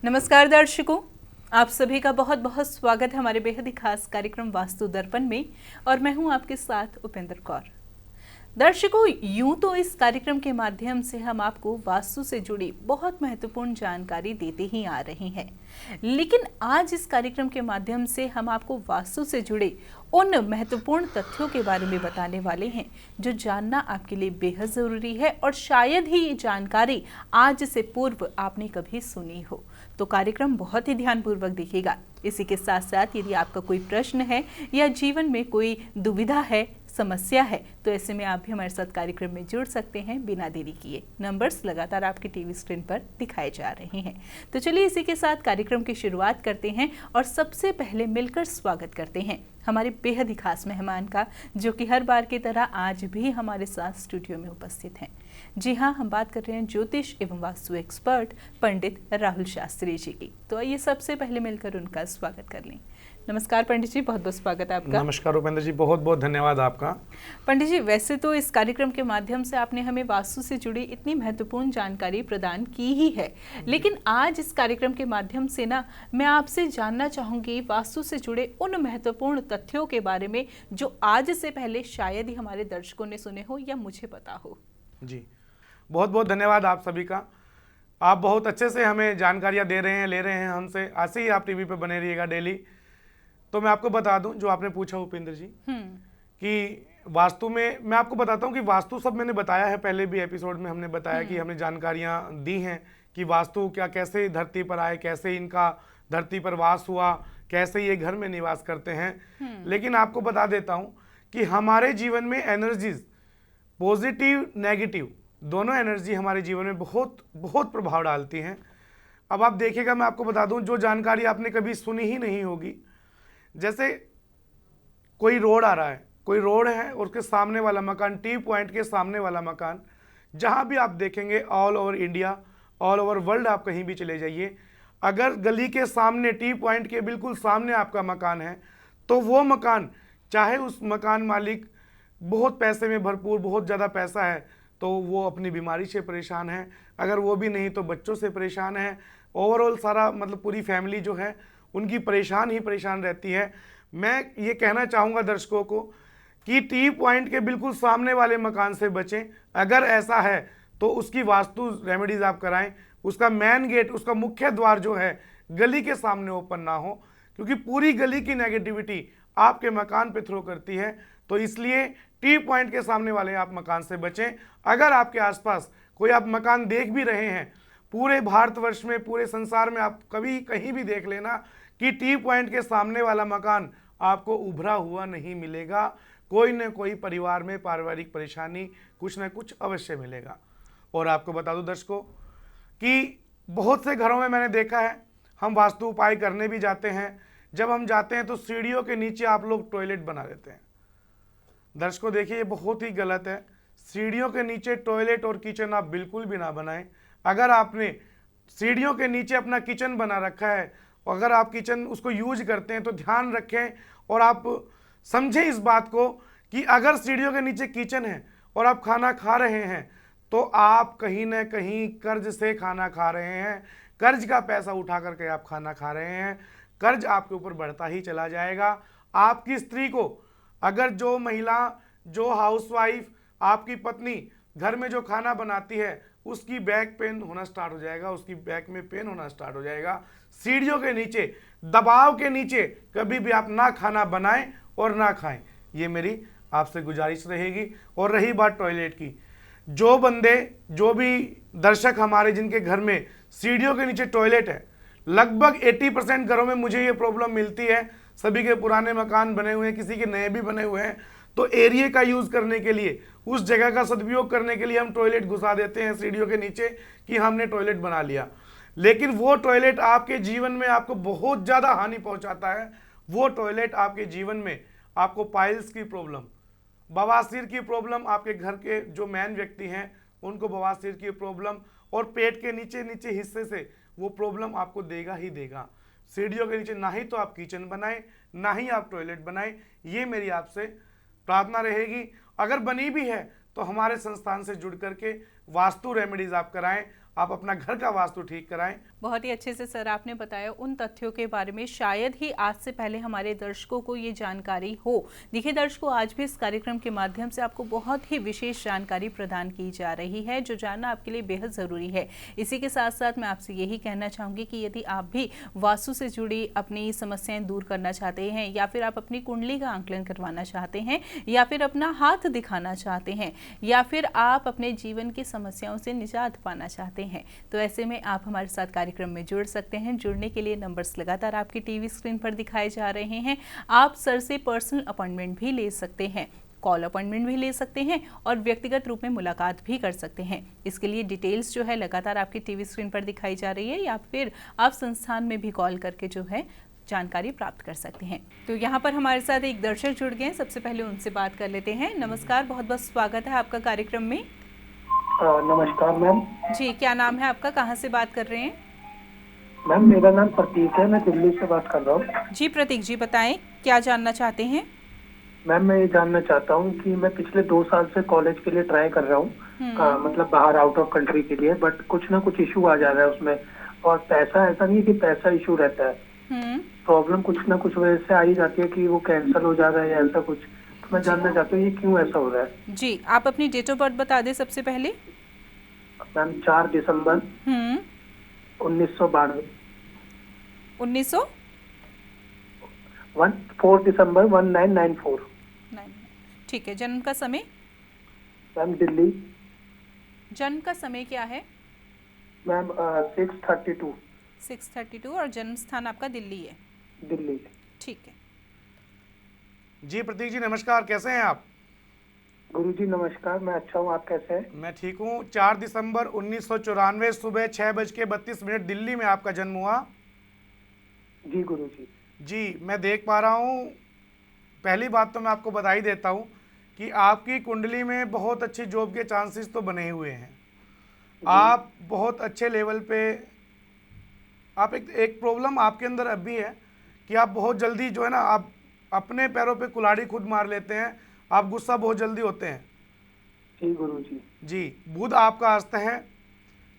नमस्कार दर्शकों, आप सभी का बहुत बहुत स्वागत है हमारे बेहद ही खास कार्यक्रम वास्तु दर्पण में। और मैं हूं आपके साथ उपेंद्र कौर। दर्शकों, यूं तो इस कार्यक्रम के माध्यम से हम आपको वास्तु से जुड़ी बहुत महत्वपूर्ण जानकारी देते ही आ रहे हैं, लेकिन आज इस कार्यक्रम के माध्यम से हम आपको वास्तु से जुड़े उन महत्वपूर्ण तथ्यों के बारे में बताने वाले हैं जो जानना आपके लिए बेहद ज़रूरी है और शायद ही ये जानकारी आज से पूर्व आपने कभी सुनी हो। तो कार्यक्रम बहुत ही ध्यानपूर्वक देखिएगा। इसी के साथ साथ यदि आपका कोई प्रश्न है या जीवन में कोई दुविधा है, समस्या है, तो ऐसे में आप भी हमारे साथ कार्यक्रम में जुड़ सकते हैं बिना देरी किए। नंबर्स लगातार आपकी टीवी स्क्रीन पर दिखाए जा रहे हैं। तो चलिए इसी के साथ कार्यक्रम की शुरुआत करते हैं और सबसे पहले मिलकर स्वागत करते हैं हमारे बेहद ही खास मेहमान का, जो कि हर बार की तरह आज भी हमारे साथ स्टूडियो में उपस्थित हैं। जी हाँ, हम बात कर रहे हैं ज्योतिष एवं वास्तु एक्सपर्ट पंडित राहुल शास्त्री जी की। तो आइए सबसे पहले मिलकर उनका स्वागत कर लें। नमस्कार पंडित जी, बहुत बहुत स्वागत है आपका। नमस्कार उपेंद्र जी, बहुत बहुत धन्यवाद आपका। पंडित जी, वैसे तो इस कार्यक्रम के माध्यम से आपने हमें वास्तु से जुड़ी इतनी महत्वपूर्ण जानकारी प्रदान की ही है, लेकिन आज इस कार्यक्रम के माध्यम से ना मैं आपसे जानना चाहूंगी वास्तु से जुड़े उन महत्वपूर्ण तथ्यों के बारे में जो आज से पहले शायद ही हमारे दर्शकों ने सुने हो या मुझे पता हो। जी, बहुत बहुत धन्यवाद आप सभी का। आप बहुत अच्छे से हमें जानकारियाँ दे रहे हैं, ले रहे हैं हमसे। ऐसे ही आप टीवी पे बने रहिएगा डेली। तो मैं आपको बता दूं, जो आपने पूछा उपेंद्र जी कि वास्तु में, मैं आपको बताता हूं कि वास्तु सब मैंने बताया है, पहले भी एपिसोड में हमने बताया कि हमने जानकारियां दी हैं कि वास्तु क्या, कैसे धरती पर आए, कैसे इनका धरती पर वास हुआ, कैसे ये घर में निवास करते हैं। लेकिन आपको बता देता हूं कि हमारे जीवन में एनर्जीज, पॉजिटिव नेगेटिव दोनों एनर्जी हमारे जीवन में बहुत बहुत प्रभाव डालती हैं। अब आप देखिएगा, मैं आपको बता दूं, जो जानकारी आपने कभी सुनी ही नहीं होगी, जैसे कोई रोड आ रहा है, कोई रोड है और उसके सामने वाला मकान, टी पॉइंट के सामने वाला मकान, जहां भी आप देखेंगे all over India, all over world, आप कहीं भी चले जाइए, अगर गली के सामने, टी पॉइंट के बिल्कुल सामने आपका मकान है, तो वो मकान, चाहे उस मकान मालिक बहुत पैसे में भरपूर, बहुत ज़्यादा पैसा है, तो वो अपनी बीमारी से परेशान है, अगर वो भी नहीं तो बच्चों से परेशान है, ओवरऑल सारा मतलब पूरी फैमिली जो है उनकी परेशान ही परेशान रहती है। मैं ये कहना चाहूँगा दर्शकों को कि टी पॉइंट के बिल्कुल सामने वाले मकान से बचें। अगर ऐसा है तो उसकी वास्तु रेमेडीज आप कराएं। उसका मेन गेट, उसका मुख्य द्वार जो है गली के सामने ओपन ना हो, क्योंकि पूरी गली की नेगेटिविटी आपके मकान पे थ्रो करती है। तो इसलिए टी पॉइंट के सामने वाले आप मकान से बचें। अगर आपके आसपास कोई आप मकान देख भी रहे हैं, पूरे भारतवर्ष में, पूरे संसार में आप कभी कहीं भी देख लेना कि टी पॉइंट के सामने वाला मकान आपको उभरा हुआ नहीं मिलेगा। कोई न कोई परिवार में पारिवारिक परेशानी कुछ न कुछ अवश्य मिलेगा। और आपको बता दूं दर्शकों कि बहुत से घरों में मैंने देखा है, हम वास्तु उपाय करने भी जाते हैं, जब हम जाते हैं तो सीढ़ियों के नीचे आप लोग टॉयलेट बना देते हैं। दर्शकों देखिए, ये बहुत ही गलत है। सीढ़ियों के नीचे टॉयलेट और किचन आप बिल्कुल भी ना बनाएं। अगर आपने सीढ़ियों के नीचे अपना किचन बना रखा है, अगर आप किचन उसको यूज करते हैं, तो ध्यान रखें और आप समझें इस बात को कि अगर सीढ़ियों के नीचे किचन है और आप खाना खा रहे हैं, तो आप कहीं ना कहीं कर्ज से खाना खा रहे हैं। कर्ज का पैसा उठा करके आप खाना खा रहे हैं। कर्ज आपके ऊपर बढ़ता ही चला जाएगा। आपकी स्त्री को, अगर जो महिला, जो हाउसवाइफ, आपकी पत्नी घर में जो खाना बनाती है, उसकी बैक पेन होना स्टार्ट हो जाएगा, उसकी बैक में पेन होना स्टार्ट हो जाएगा। सीढ़ियों के नीचे, दबाव के नीचे कभी भी आप ना खाना बनाएं और ना खाएं, ये मेरी आपसे गुजारिश रहेगी। और रही बात टॉयलेट की, जो बंदे, जो भी दर्शक हमारे जिनके घर में सीढ़ियों के नीचे टॉयलेट है, लगभग 80% घरों में मुझे ये प्रॉब्लम मिलती है। सभी के पुराने मकान बने हुए हैं, किसी के नए भी बने हुए हैं, तो एरिया का यूज करने के लिए, उस जगह का सदुपयोग करने के लिए हम टॉयलेट घुसा देते हैं सीढ़ियों के नीचे कि हमने टॉयलेट बना लिया। लेकिन वो टॉयलेट आपके जीवन में आपको बहुत ज़्यादा हानि पहुंचाता है। वो टॉयलेट आपके जीवन में आपको पाइल्स की प्रॉब्लम, बवासीर की प्रॉब्लम, आपके घर के जो मैन व्यक्ति हैं उनको बवासीर की प्रॉब्लम, और पेट के नीचे नीचे हिस्से से वो प्रॉब्लम आपको देगा ही देगा। सीढ़ियों के नीचे ना ही तो आप किचन बनाएं, ना ही आप टॉयलेट बनाएं, ये मेरी आपसे प्रार्थना रहेगी। अगर बनी भी है तो हमारे संस्थान से जुड़ करके वास्तु रेमेडीज आप कराएं। आप अपना घर का वास्तु ठीक कराएं। बहुत ही अच्छे से सर आपने बताया उन तथ्यों के बारे में, शायद ही आज से पहले हमारे दर्शकों को ये जानकारी हो। देखिए दर्शकों, आज भी इस कार्यक्रम के माध्यम से आपको बहुत ही विशेष जानकारी प्रदान की जा रही है, जो जानना आपके लिए बेहद ज़रूरी है। इसी के साथ साथ मैं आपसे यही कहना चाहूँगी कि यदि आप भी वास्तु से जुड़ी अपनी समस्याएं दूर करना चाहते हैं, या फिर आप अपनी कुंडली का आंकलन करवाना चाहते हैं, या फिर अपना हाथ दिखाना चाहते हैं, या फिर आप अपने जीवन की समस्याओं से निजात पाना चाहते हैं, तो ऐसे में आप हमारे साथ कार्यक्रम में जुड़ सकते हैं। जुड़ने के लिए नंबर्स लगातार आपकी टीवी स्क्रीन पर दिखाए जा रहे हैं। आप सर से पर्सनल अपॉइंटमेंट भी ले सकते हैं, कॉल अपॉइंटमेंट भी ले सकते हैं और व्यक्तिगत रूप में मुलाकात भी कर सकते हैं। इसके लिए डिटेल्स जो है लगातार आपकी टीवी स्क्रीन पर दिखाई जा रही है, या फिर आप संस्थान में भी कॉल करके जो है जानकारी प्राप्त कर सकते हैं। तो यहाँ पर हमारे साथ एक दर्शक जुड़ गए हैं, सबसे पहले उनसे बात कर लेते हैं। नमस्कार, बहुत बहुत स्वागत है आपका कार्यक्रम में। नमस्कार मैम। जी, क्या नाम है आपका, कहाँ से बात कर रहे हैं? मैम मेरा नाम प्रतीक है, मैं दिल्ली से बात कर रहा हूँ। जी प्रतीक जी, बताएं क्या जानना चाहते हैं? मैम मैं ये जानना चाहता हूँ कि मैं पिछले 2 साल से कॉलेज के लिए ट्राई कर रहा हूँ, मतलब बाहर आउट ऑफ कंट्री के लिए, बट कुछ ना कुछ इशू आ जा रहा है उसमें। और पैसा, ऐसा नहीं है कि पैसा इशू रहता है, प्रॉब्लम कुछ ना कुछ वजह से आ ही जाती है कि वो कैंसिल हो जा रहा है या ऐसा कुछ। तो मैं जानना चाहता हूँ ये क्यों ऐसा हो रहा है। जी, आप अपनी डेट ऑफ बर्थ बता दें सबसे पहले। मैम 4 दिसंबर 1992। 4 दिसंबर 1994। ठीक है। जन्म का समय? मैम दिल्ली। जन्म का समय क्या है? मैम 6:32। 6:32 और जन्म स्थान आपका दिल्ली है? दिल्ली। ठीक है जी प्रतीक जी नमस्कार, कैसे हैं आप? गुरुजी नमस्कार, मैं अच्छा हूँ, आप कैसे हैं? मैं ठीक हूँ। 4 दिसंबर 1994 सुबह 6:32 दिल्ली में आपका जन्म हुआ। जी गुरुजी। जी, मैं देख पा रहा हूँ। पहली बात तो मैं आपको बधाई देता हूँ कि आपकी कुंडली में बहुत अच्छी जॉब के चांसेस तो बने हुए हैं। आप बहुत अच्छे लेवल पे, आप एक प्रॉब्लम आपके अंदर अब भी है कि आप बहुत जल्दी जो है ना, आप अपने पैरों पे कुल्हाड़ी खुद मार लेते हैं, आप गुस्सा बहुत जल्दी होते हैं। जी गुरुजी। जी, बुध आपका अस्त है,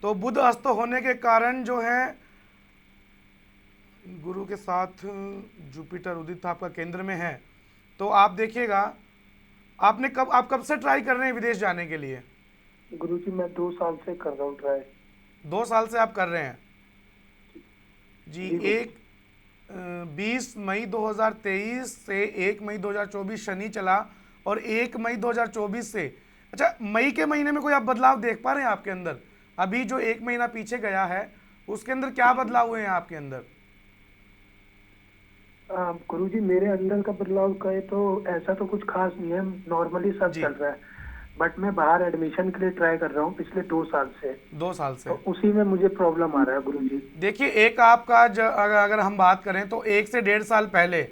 तो बुध अस्त होने के कारण जो है गुरु के साथ जुपिटर उदित आपका केंद्र में है। तो आप देखिएगा, आप कब से ट्राई कर रहे हैं विदेश जाने के लिए? गुरुजी मैं 2 साल से कर रहा हूँ ट्राई। 2 साल से आप कर रहे हैं? जी, 20 मई 2023 से 1 मई 2024 शनि चला, और 1 मई 2024 से, अच्छा मई के महीने में कोई आप बदलाव देख पा रहे हैं आपके अंदर? अभी जो 1 महीना पीछे गया है उसके अंदर क्या बदलाव हुए हैं आपके अंदर? गुरुजी मेरे अंदर का बदलाव कहे तो ऐसा तो कुछ खास नहीं है, नॉर्मली सब चल रहा है, बट मैं बाहर एडमिशन के लिए ट्राई कर रहा हूँ पिछले 2 साल से। 2 साल से? तो उसी में मुझे प्रॉब्लम आ रहा है गुरुजी। देखिए, एक आपका अगर हम बात करें तो 1 से 1.5 साल पहले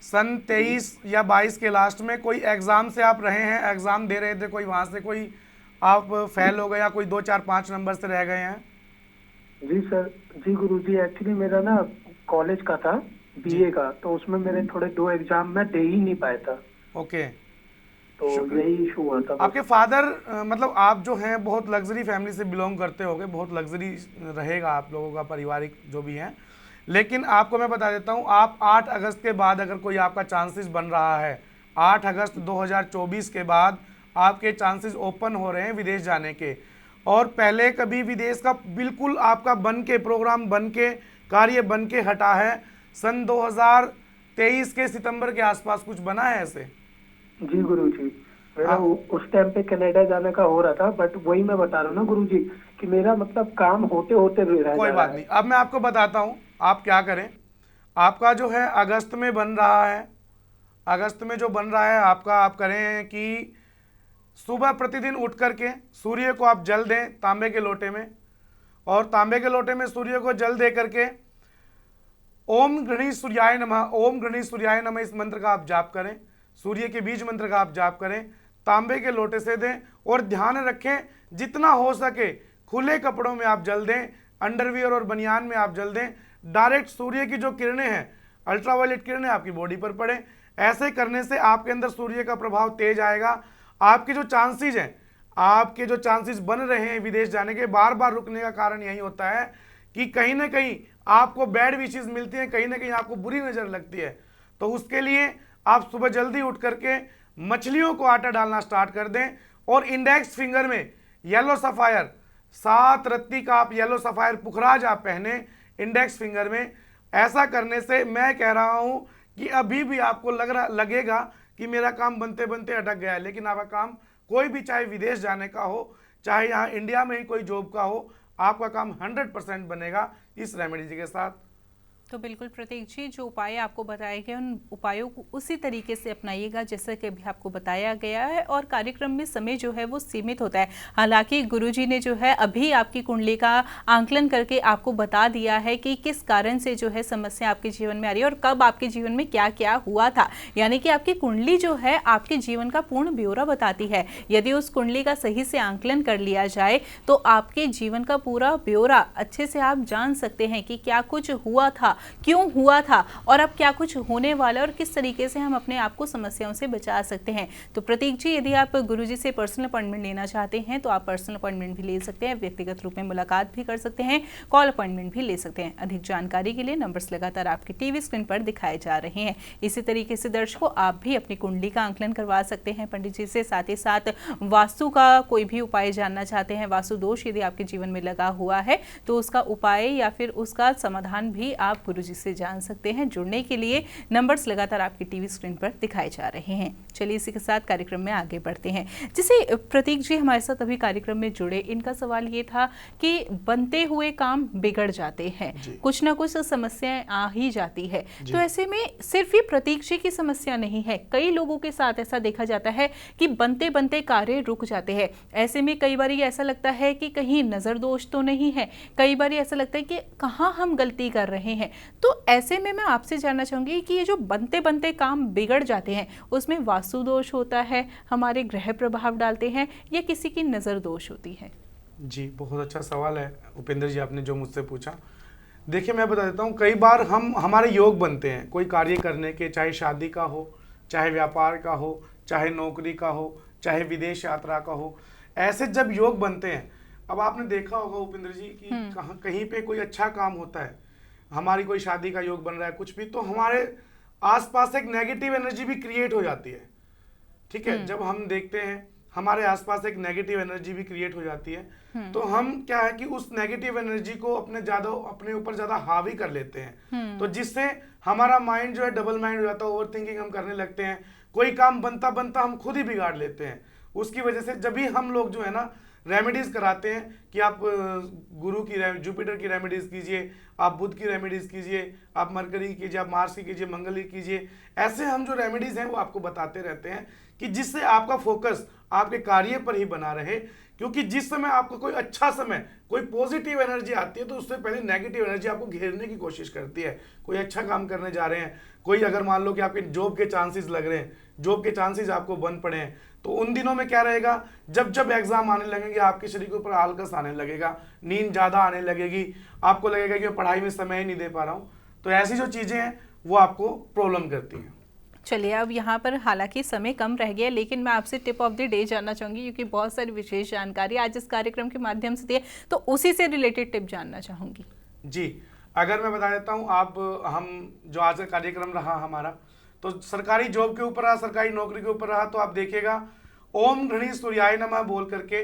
सन 23 या 22 के लास्ट में कोई एग्जाम से आप रहे हैं, एग्जाम दे रहे थे कोई, वहां से कोई आप फेल हो गए या कोई 2, 4, 5 नंबर से रह गए हैं? जी सर। जी गुरुजी, एक्चुअली मेरा ना कॉलेज का था, बीए का, तो उसमें मेरे थोड़े 2 एग्जाम मैं दे ही नहीं पाया था। ओके, तो यही इशू हुआ था। आपके फादर मतलब आप जो हैं बहुत लग्जरी फैमिली से बिलोंग करते होंगे, बहुत लग्जरी रहेगा आप लोगों का पारिवारिक जो भी है, लेकिन आपको मैं बता देता हूं, आप 8 अगस्त के बाद अगर कोई आपका चांसेस बन रहा है, 8 अगस्त 2024 के बाद आपके चांसेस ओपन हो रहे हैं विदेश जाने के। और पहले कभी विदेश का बिल्कुल आपका बन के प्रोग्राम बन के कार्य बन के हटा है, सन 2023 के सितंबर के आसपास कुछ बना है ऐसे? जी गुरुजी, मेरा उस टाइम पे कनाडा जाने का हो रहा था, बट वही मैं बता रहा हूँ ना गुरुजी कि मेरा मतलब काम होते होते कोई बात नहीं। अब मैं आपको बताता हूँ आप क्या करें। आपका जो है अगस्त में बन रहा है, अगस्त में जो बन रहा है आपका, आप करें कि सुबह प्रतिदिन उठ करके सूर्य को आप जल दें तांबे के लोटे में, और तांबे के लोटे में सूर्य को जल दे करके ओम गणेश सूर्याय नमः, ओम गणेश सूर्याय नमः इस मंत्र का आप जाप करें, सूर्य के बीज मंत्र का आप जाप करें, तांबे के लोटे से दें। और ध्यान रखें जितना हो सके खुले कपड़ों में आप जल दें, अंडरवियर और बनियान में आप जल दें। डायरेक्ट सूर्य की जो किरणें हैं, अल्ट्रावायलेट किरणें आपकी बॉडी पर पड़े। ऐसे करने से आपके अंदर सूर्य का प्रभाव तेज आएगा। आपके जो चांसेस हैं, आपके जो चांसेस बन रहे हैं विदेश जाने के, बार बार रुकने का कारण यही होता है कि कहीं ना कहीं आपको बैड विशेस मिलती हैं, कहीं ना कहीं आपको बुरी नज़र लगती है। तो उसके लिए आप सुबह जल्दी उठ करके मछलियों को आटा डालना स्टार्ट कर दें और इंडेक्स फिंगर में येलो सफ़ायर 7 रत्ती का आप येलो सफ़ायर पुखराज आप पहने इंडेक्स फिंगर में। ऐसा करने से मैं कह रहा हूं कि अभी भी आपको लगेगा कि मेरा काम बनते बनते अटक गया है, लेकिन आपका काम कोई भी, चाहे विदेश जाने का हो, चाहे यहाँ इंडिया में ही कोई जॉब का हो, आपका काम 100% बनेगा इस रेमेडी के साथ। तो बिल्कुल प्रतीक जी, जो उपाय आपको बताए गए उन उपायों को उसी तरीके से अपनाइएगा जैसा कि अभी आपको बताया गया है। और कार्यक्रम में समय जो है वो सीमित होता है। हालांकि गुरुजी ने जो है अभी आपकी कुंडली का आंकलन करके आपको बता दिया है कि किस कारण से जो है समस्या आपके जीवन में आ रही है और कब आपके जीवन में क्या क्या हुआ था। यानी कि आपकी कुंडली जो है आपके जीवन का पूर्ण ब्यौरा बताती है। यदि उस कुंडली का सही से आंकलन कर लिया जाए तो आपके जीवन का पूरा ब्यौरा अच्छे से आप जान सकते हैं कि क्या कुछ हुआ था, क्यों हुआ था और अब क्या कुछ होने वाला है और किस तरीके से हम अपने आप को समस्याओं से बचा सकते हैं। तो प्रतीक जी, यदि आप गुरुजी से पर्सनल अपॉइंटमेंट लेना चाहते हैं तो आप पर्सनल अपॉइंटमेंट भी ले सकते हैं, व्यक्तिगत रूप में मुलाकात भी कर सकते हैं, कॉल अपॉइंटमेंट भी ले सकते हैं। अधिक जानकारी के लिए नंबर्स लगातार आपकी टीवी स्क्रीन पर दिखाए जा रहे हैं। इसी तरीके से दर्शकों, आप भी अपनी कुंडली का आंकलन करवा सकते हैं पंडित जी से। साथ ही साथ वास्तु का कोई भी उपाय जानना चाहते हैं, वास्तु दोष यदि आपके जीवन में लगा हुआ है तो उसका उपाय या फिर उसका समाधान भी आप गुरुजी से जान सकते हैं। जुड़ने के लिए नंबर्स लगातार आपकी टीवी स्क्रीन पर दिखाए जा रहे हैं। चलिए इसी के साथ कार्यक्रम में आगे बढ़ते हैं। जैसे प्रतीक जी हमारे साथ अभी कार्यक्रम में जुड़े, इनका सवाल ये था कि बनते हुए काम बिगड़ जाते हैं, कुछ ना कुछ समस्याएं आ ही जाती है। तो ऐसे में सिर्फ ये प्रतीक जी की समस्या नहीं है, कई लोगों के साथ ऐसा देखा जाता है कि बनते बनते कार्य रुक जाते हैं। ऐसे में कई बार ऐसा लगता है कि कहीं नजर दोष तो नहीं है, कई बार ऐसा लगता है कि कहाँ हम गलती कर रहे हैं। तो ऐसे में मैं आपसे जानना चाहूंगी कि ये जो बनते बनते काम बिगड़ जाते हैं उसमें वास्तु दोष होता है, हमारे ग्रह प्रभाव डालते हैं, या किसी की नज़र दोष होती है? जी, बहुत अच्छा सवाल है उपेंद्र जी आपने जो मुझसे पूछा। देखिए, मैं बता देता हूँ, कई बार हमारे योग बनते हैं कोई कार्य करने के, चाहे शादी का हो, चाहे व्यापार का हो, चाहे नौकरी का हो, चाहे विदेश यात्रा का हो। ऐसे जब योग बनते हैं, अब आपने देखा होगा उपेंद्र जी कि कहीं पे कोई अच्छा काम होता है, हमारी कोई शादी का योग बन रहा है, कुछ भी, तो हमारे आसपास एक नेगेटिव एनर्जी भी क्रिएट हो जाती है। ठीक है, जब हम देखते हैं हमारे आसपास एक नेगेटिव एनर्जी भी क्रिएट हो जाती है, तो हम क्या है कि उस नेगेटिव एनर्जी को अपने ऊपर ज्यादा हावी कर लेते हैं। तो जिससे हमारा माइंड जो है डबल माइंड हो जाता है, ओवर थिंकिंग हम करने लगते हैं, कोई काम बनता बनता हम खुद ही बिगाड़ लेते हैं। उसकी वजह से जब भी हम लोग जो है ना रेमेडीज कराते हैं कि आप गुरु की जुपिटर की रेमेडीज कीजिए, आप बुध की रेमेडीज कीजिए, आप मरकरी कीजिए, आप मार्स की कीजिए, मंगल की कीजिए, ऐसे हम जो रेमेडीज हैं वो आपको बताते रहते हैं कि जिससे आपका फोकस आपके कार्य पर ही बना रहे। क्योंकि जिस समय आपको कोई अच्छा समय, कोई पॉजिटिव एनर्जी आती है तो उससे पहले नेगेटिव एनर्जी आपको घेरने की कोशिश करती है। कोई अच्छा काम करने जा रहे हैं, कोई अगर मान लो कि आपके जॉब के चांसेस लग रहे हैं, जॉब के चांसेस आपको बंद पड़े हैं, तो उन दिनों में क्या रहेगा, जब जब एग्जाम आने लगेंगे आपके शरीर के ऊपर आलकस आने लगेगा, नींद ज़्यादा आने लगेगी, आपको लगेगा कि मैं पढ़ाई में समय ही नहीं दे पा रहा हूँ। तो ऐसी जो चीज़ें हैं वो आपको प्रॉब्लम करती हैं। चलिए, अब यहाँ पर हालांकि समय कम रह गया, लेकिन मैं आपसे टिप ऑफ द डे जानना चाहूँगी, क्योंकि बहुत सारी विशेष जानकारी आज इस कार्यक्रम के माध्यम से दी है, तो उसी से रिलेटेड टिप जानना चाहूँगी। जी, अगर मैं बता देता हूँ, हम जो आज का कार्यक्रम रहा हमारा, तो सरकारी जॉब के ऊपर रहा, सरकारी नौकरी के ऊपर रहा, तो आप देखिएगा ओम घृणी सूर्याय नमः बोल करके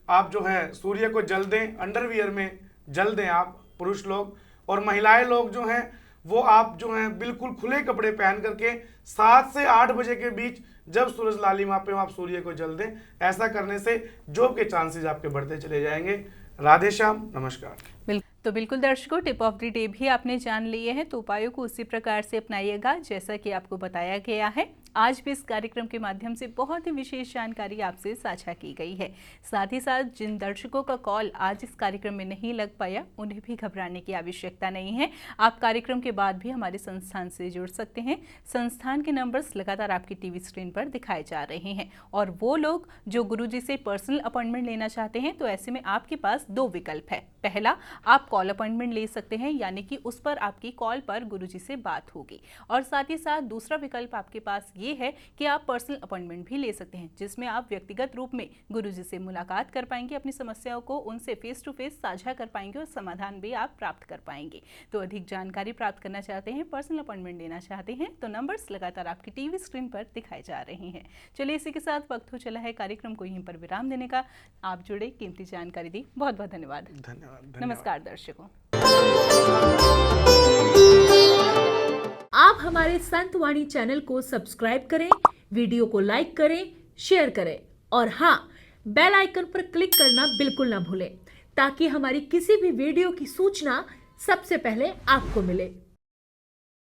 आप जो है सूर्य को जल दें, अंडरवियर में जल दें आप पुरुष लोग, और महिलाएं लोग जो हैं वो आप जो हैं बिल्कुल खुले कपड़े पहन करके 7 से 8 बजे के बीच जब सूरज लालिमा पे हो आप सूर्य को जल दें। ऐसा करने से जॉब के चांसेस आपके बढ़ते चले जाएंगे। राधे श्याम, नमस्कार। तो बिल्कुल दर्शकों, टिप ऑफ द डे भी आपने जान लिए हैं, तो उपायों को उसी प्रकार से अपनाइएगा जैसा कि आपको बताया गया है। आज भी इस कार्यक्रम के माध्यम से बहुत ही विशेष जानकारी आपसे साझा की गई है। साथ ही साथ जिन दर्शकों का कॉल आज इस कार्यक्रम में नहीं लग पाया, उन्हें भी घबराने की आवश्यकता नहीं है। आप कार्यक्रम के बाद भी हमारे संस्थान से जुड़ सकते हैं। संस्थान के नंबर्स लगातार आपकी टीवी स्क्रीन पर दिखाए जा रहे हैं। और वो लोग जो गुरुजी से पर्सनल अपॉइंटमेंट लेना चाहते हैं, तो ऐसे में आपके पास 2 विकल्प है। पहला, आप कॉल अपॉइंटमेंट ले सकते हैं, यानी कि उस पर आपकी कॉल पर गुरुजी से बात होगी। और साथ ही साथ दूसरा विकल्प आपके पास ये है कि आप पर्सनल अपॉइंटमेंट भी ले सकते हैं, जिसमें आप व्यक्तिगत रूप में गुरुजी से मुलाकात कर पाएंगे, अपनी समस्याओं को उनसे फेस टू फेस साझा कर पाएंगे और समाधान भी आप प्राप्त कर पाएंगे। तो अधिक जानकारी प्राप्त करना चाहते हैं, पर्सनल अपॉइंटमेंट लेना चाहते हैं, तो नंबर्स लगातार आपकी टीवी स्क्रीन पर दिखाए जा रहे हैं। चलिए इसी के साथ वक्त हो चला है कार्यक्रम को यहीं पर विराम देने का। आप जुड़े, कीमती जानकारी दी, बहुत बहुत धन्यवाद। नमस्कार दर्शकों। आप हमारे संतवाणी चैनल को सब्सक्राइब करें, वीडियो को लाइक करें, शेयर करें और हाँ, बेल आइकन पर क्लिक करना बिल्कुल ना भूलें, ताकि हमारी किसी भी वीडियो की सूचना सबसे पहले आपको मिले।